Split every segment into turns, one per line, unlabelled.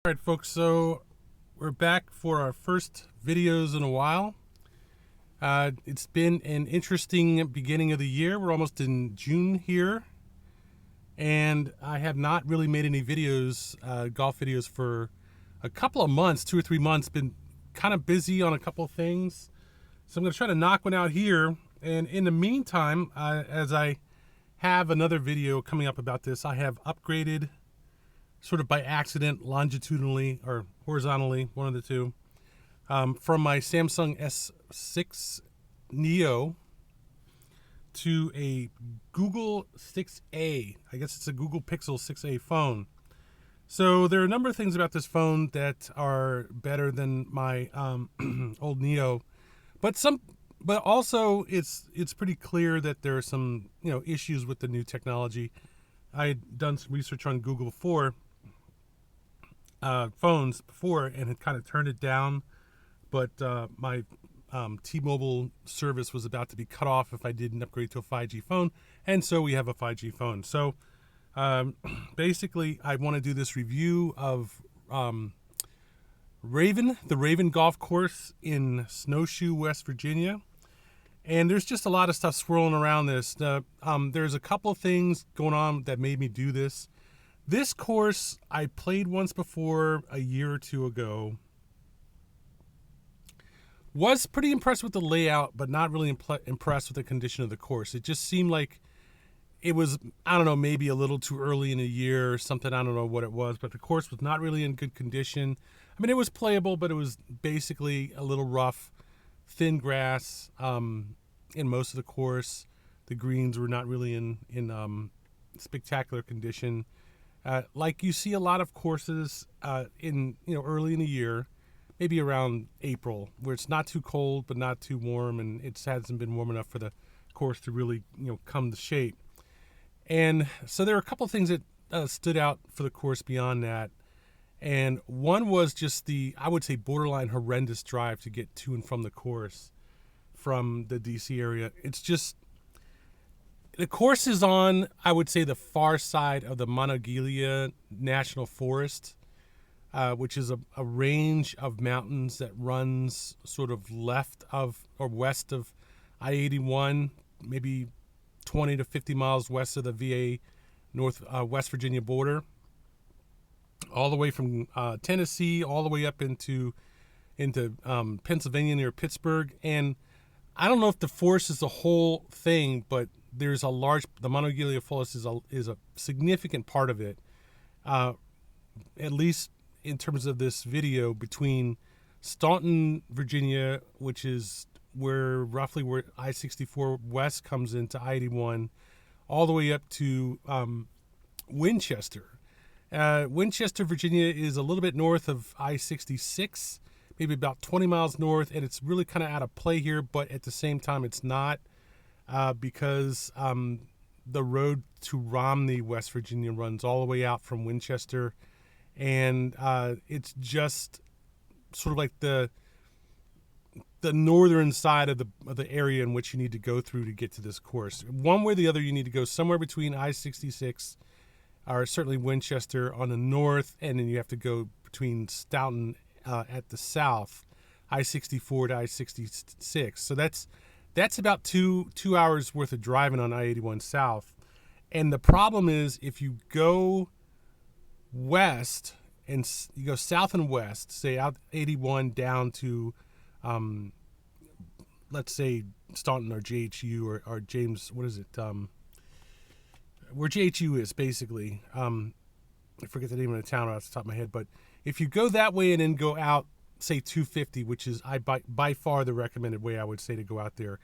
All right, folks, so we're back for our first videos in a while. It's been an interesting beginning of the year. We're almost in June here, and I have not really made any videos, golf videos, for a couple of months, 2 or 3 months. Been kind of busy on a couple of things, so I'm going to try to knock one out here. And in the meantime, as I have another video coming up about this, I have upgraded sort of by accident, longitudinally or horizontally, one of the two, from my Samsung S6 Neo to a Google 6A. I guess it's a Google Pixel 6A phone. So there are a number of things about this phone that are better than my old Neo, but also it's pretty clear that there are some issues with the new technology. I had done some research on Google phones before and had kind of turned it down, but my T-Mobile service was about to be cut off if I didn't upgrade to a 5G phone, and so we have a 5G phone. So basically, I want to do this review of the Raven Golf Course in Snowshoe, West Virginia. And there's just a lot of stuff swirling around this. There's a couple of things going on that made me do this. This course, I played once before a year or two ago. Was pretty impressed with the layout, but not really impressed with the condition of the course. It just seemed like it was, I don't know, maybe a little too early in the year or something. I don't know what it was, but the course was not really in good condition. I mean, it was playable, but it was basically a little rough, thin grass in most of the course. The greens were not really in spectacular condition. Like you see a lot of courses in early in the year, maybe around April, where it's not too cold but not too warm, and it hasn't been warm enough for the course to really come to shape. And so there are a couple of things that stood out for the course beyond that. And one was just the, I would say, borderline horrendous drive to get to and from the course from the DC area. It's just, the course is on, I would say, the far side of the Monongahela National Forest, which is a range of mountains that runs sort of left of or west of I-81, maybe 20 to 50 miles west of the VA West Virginia border, all the way from Tennessee all the way up into Pennsylvania near Pittsburgh. And I don't know if the forest is the whole thing, but there's the Monongahela Forest is a significant part of it, at least in terms of this video, between Staunton, Virginia, which is roughly where I-64 West comes into I-81, all the way up to Winchester. Winchester, Virginia is a little bit north of I-66, maybe about 20 miles north, and it's really kind of out of play here, but at the same time it's not, because the road to Romney, West Virginia runs all the way out from Winchester, and it's just sort of like the northern side of the area in which you need to go through to get to this course. One way or the other, you need to go somewhere between I-66 or certainly Winchester on the north, and then you have to go between Staunton at the south, I-64 to I-66. So that's about two hours worth of driving on I-81 south. And the problem is, if you go west and you go south and west, say out 81 down to let's say Staunton or JHU or James, what is it? Where JHU is, basically. I forget the name of the town off the top of my head, but if you go that way and then go out, say 250, which is by far the recommended way I would say to go out there,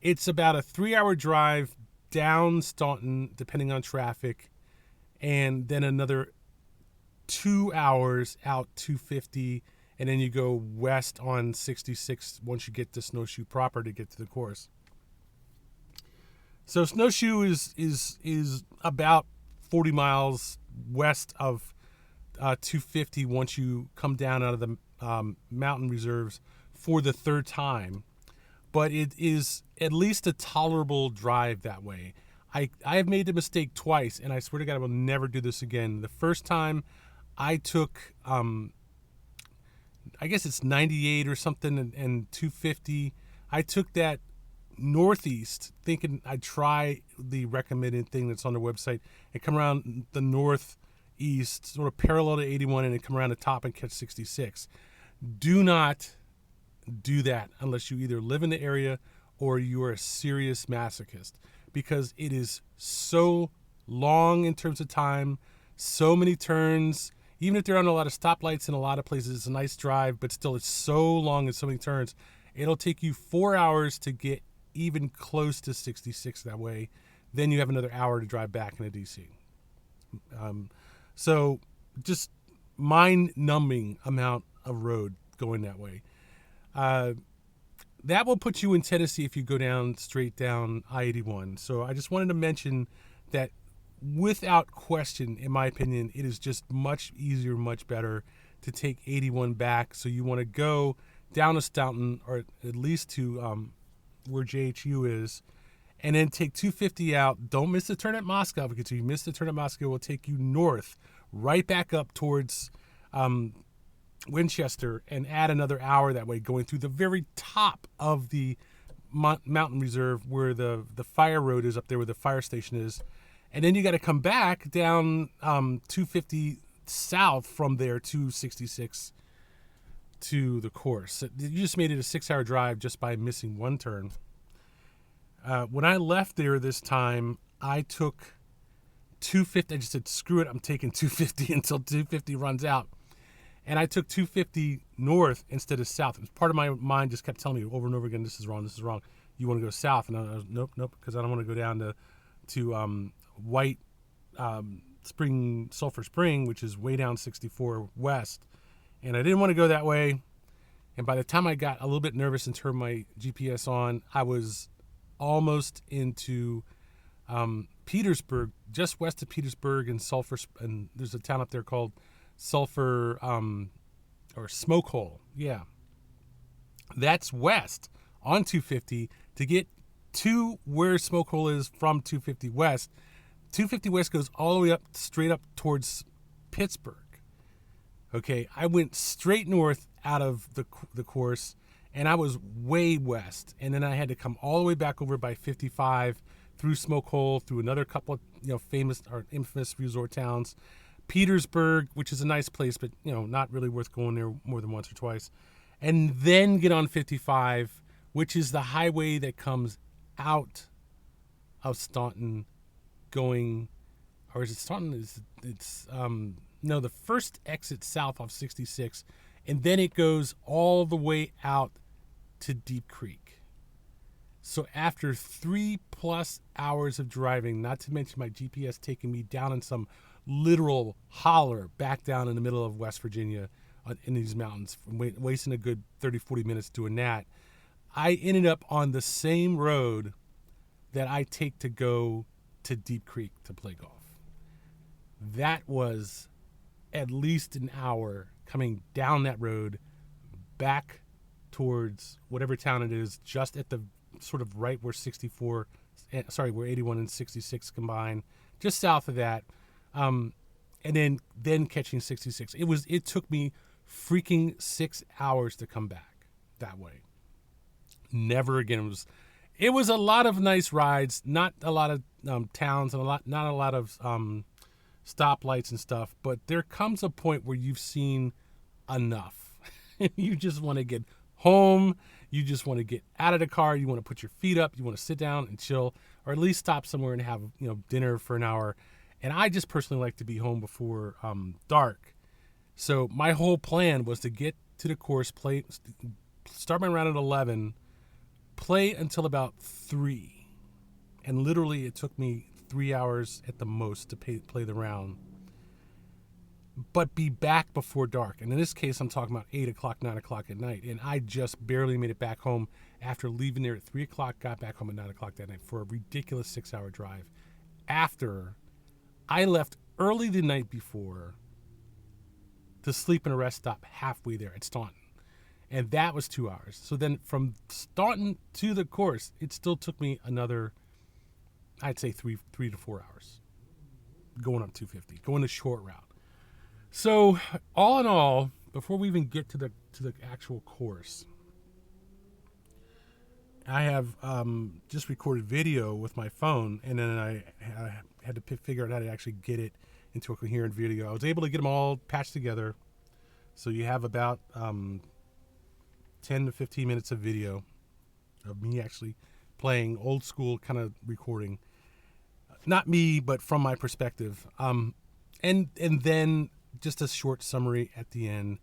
it's about a 3-hour drive down Staunton, depending on traffic, and then another 2 hours out 250, and then you go west on 66 once you get to Snowshoe proper to get to the course. So Snowshoe is about 40 miles west of 250 once you come down out of the mountain reserves for the third time. But it is at least a tolerable drive that way. I have made the mistake twice, and I swear to God I will never do this again. The first time I took, I guess it's 98 or something, and 250. I took that northeast, thinking I'd try the recommended thing that's on their website and come around the northeast, sort of parallel to 81, and then come around the top and catch 66. Do not do that unless you either live in the area or you are a serious masochist, because it is so long in terms of time, so many turns. Even if there aren't a lot of stoplights in a lot of places, it's a nice drive, but still it's so long and so many turns. It'll take you 4 hours to get even close to 66 that way. Then you have another hour to drive back into DC. So just mind-numbing amount of road going that way. That will put you in Tennessee if you go down straight down I-81. So I just wanted to mention that without question, in my opinion, it is just much easier, much better to take 81 back. So you want to go down to Staunton, or at least to where JHU is, and then take 250 out. Don't miss the turn at Moscow, because if you miss the turn at Moscow, it will take you north, right back up towards Winchester, and add another hour that way, going through the very top of the mountain reserve where the fire road is, up there where the fire station is. And then you got to come back down 250 south from there to 66 to the course. You just made it a 6-hour drive just by missing one turn. When I left there this time, I took 250. I just said, screw it, I'm taking 250 until 250 runs out. And I took 250 north instead of south. It was part of my mind just kept telling me over and over again, this is wrong, this is wrong. You want to go south? And I was, nope, because I don't want to go down to White Sulphur Spring, which is way down 64 west. And I didn't want to go that way. And by the time I got a little bit nervous and turned my GPS on, I was almost into Petersburg, just west of Petersburg, and Sulphur. And there's a town up there called Sulphur or Smoke Hole. Yeah. That's west on 250. To get to where Smoke Hole is from 250 west, 250 west goes all the way up, straight up towards Pittsburgh. Okay, I went straight north out of the course, and I was way west. And then I had to come all the way back over by 55 through Smoke Hole, through another couple of famous or infamous resort towns. Petersburg, which is a nice place, but not really worth going there more than once or twice. And then get on 55, which is the highway that comes out of Staunton going, or is it Staunton? No, the first exit south off 66, and then it goes all the way out to Deep Creek. So after 3+ hours of driving, not to mention my GPS taking me down in some literal holler back down in the middle of West Virginia in these mountains, wasting a good 30-40 minutes doing that, I ended up on the same road that I take to go to Deep Creek to play golf. That was at least an hour coming down that road back towards whatever town it is, just at the sort of right where where 81 and 66 combine, just south of that, and then catching 66. It took me freaking 6 hours to come back that way. Never again. It was a lot of nice rides, not a lot of towns, and not a lot of stoplights and stuff, but there comes a point where you've seen enough. You just want to get home. You just want to get out of the car. You want to put your feet up. You want to sit down and chill, or at least stop somewhere and have dinner for an hour. And I just personally like to be home before dark. So my whole plan was to get to the course, start my round at 11, play until about 3. And literally it took me 3 hours at the most to play the round, but be back before dark. And in this case, I'm talking about 8 o'clock, 9 o'clock at night. And I just barely made it back home after leaving there at 3 o'clock, got back home at 9 o'clock that night for a ridiculous 6-hour drive. After I left early the night before to sleep in a rest stop halfway there at Staunton. And that was 2 hours. So then from Staunton to the course, it still took me another, I'd say 3 to 4 hours going up 250, going the short route. So, all in all, before we even get to the actual course, I have just recorded video with my phone, and then I had to figure out how to actually get it into a coherent video. I was able to get them all patched together, so you have about 10 to 15 minutes of video of me actually playing old school kind of recording. Not me, but from my perspective. And then just a short summary at the end.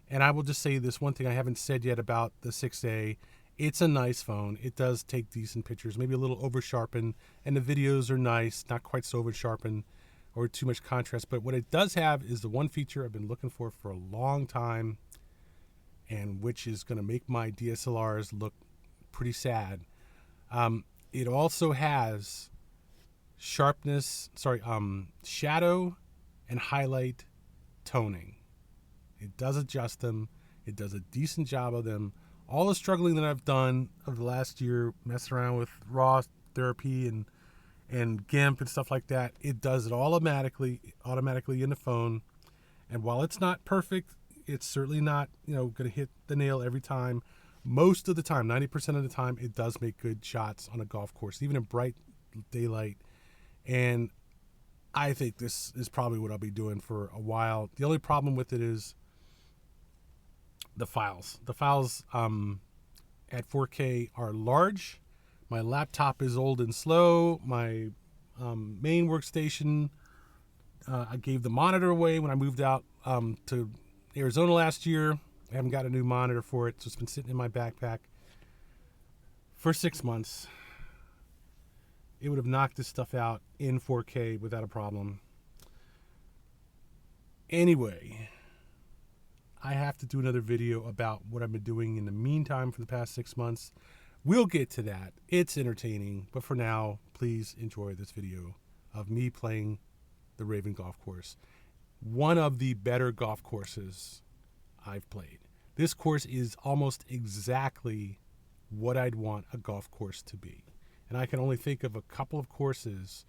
And I will just say this one thing I haven't said yet about the 6A. It's a nice phone. It does take decent pictures, maybe a little over sharpened, and the videos are nice, not quite so over sharpened or too much contrast. But what it does have is the one feature I've been looking for a long time, and which is going to make my DSLRs look pretty sad. It also has shadow and highlight toning. It does adjust them. It does a decent job of them. All the struggling that I've done of the last year, messing around with raw therapy and GIMP and stuff like that, it does it all automatically in the phone. And while it's not perfect, it's certainly not, going to hit the nail every time. Most of the time, 90% of the time, it does make good shots on a golf course, even in bright daylight. And I think this is probably what I'll be doing for a while. The only problem with it is the files. The files at 4K are large. My laptop is old and slow. My main workstation, I gave the monitor away when I moved out to Arizona last year. I haven't got a new monitor for it, so it's been sitting in my backpack for 6 months. It would have knocked this stuff out in 4K without a problem. Anyway, I have to do another video about what I've been doing in the meantime for the past 6 months. We'll get to that. It's entertaining, but for now, please enjoy this video of me playing the Raven Golf Course. One of the better golf courses I've played. This course is almost exactly what I'd want a golf course to be. And I can only think of a couple of courses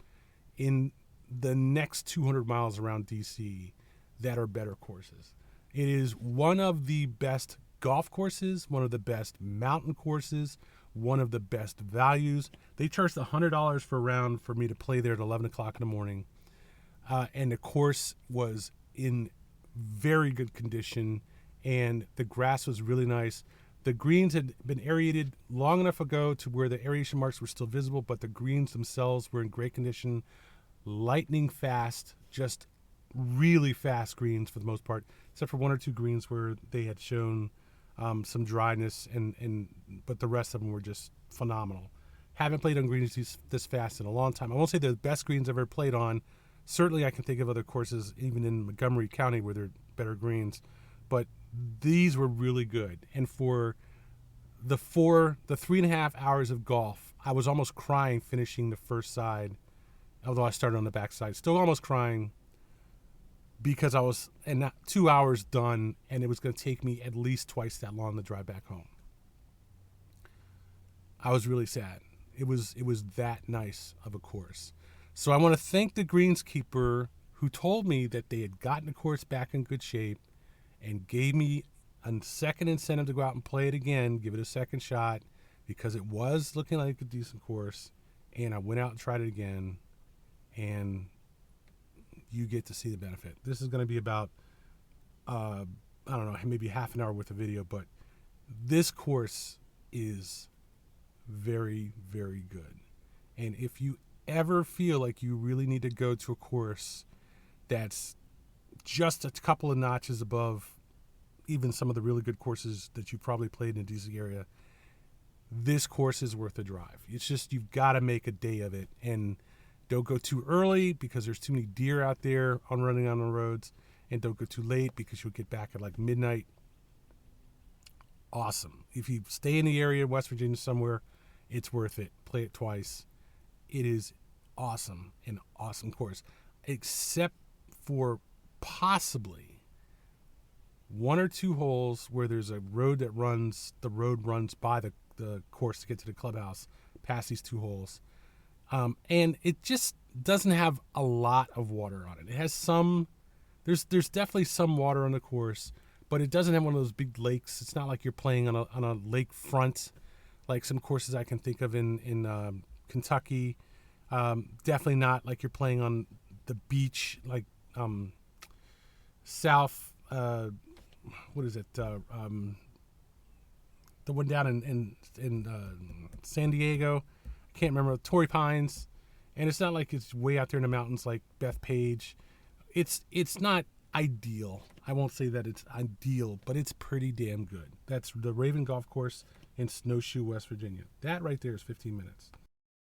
in the next 200 miles around DC that are better courses. It is one of the best golf courses, one of the best mountain courses, one of the best values. They charged $100 for a round for me to play there at 11 o'clock in the morning. And the course was in very good condition, and the grass was really nice. The greens had been aerated long enough ago to where the aeration marks were still visible, but the greens themselves were in great condition, lightning fast, just really fast greens for the most part, except for one or two greens where they had shown some dryness, but the rest of them were just phenomenal. Haven't played on greens this fast in a long time. I won't say they're the best greens I've ever played on. Certainly I can think of other courses, even in Montgomery County, where they're better greens, but these were really good. And for the 3.5 hours of golf, I was almost crying finishing the first side, although I started on the back side. Still almost crying because I was 2 hours done, and it was going to take me at least twice that long to drive back home. I was really sad. It was that nice of a course. So I want to thank the greenskeeper who told me that they had gotten the course back in good shape and gave me a second incentive to go out and play it again, give it a second shot, because it was looking like a decent course. And I went out and tried it again, and you get to see the benefit. This is going to be about, I don't know, maybe half an hour worth of video, but this course is very, very good. And if you ever feel like you really need to go to a course that's just a couple of notches above even some of the really good courses that you probably played in the DC area, this course is worth a drive. It's just, you've got to make a day of it, and don't go too early because there's too many deer out there running on the roads, and don't go too late because you'll get back at like midnight. Awesome. If you stay in the area, West Virginia somewhere, it's worth it. Play it twice. It is awesome, an awesome course, except for possibly one or two holes where there's a road that runs by the course to get to the clubhouse past these two holes. And it just doesn't have a lot of water on it. It has some There's definitely some water on the course, but it doesn't have one of those big lakes. It's not like you're playing on a lake front, like some courses I can think of in Kentucky. Definitely not like you're playing on the beach, like South. What is it? The one down in San Diego. I can't remember. Torrey Pines, and it's not like it's way out there in the mountains like Bethpage. It's not ideal. I won't say that it's ideal, but it's pretty damn good. That's the Raven Golf Course in Snowshoe, West Virginia. That right there is 15 minutes.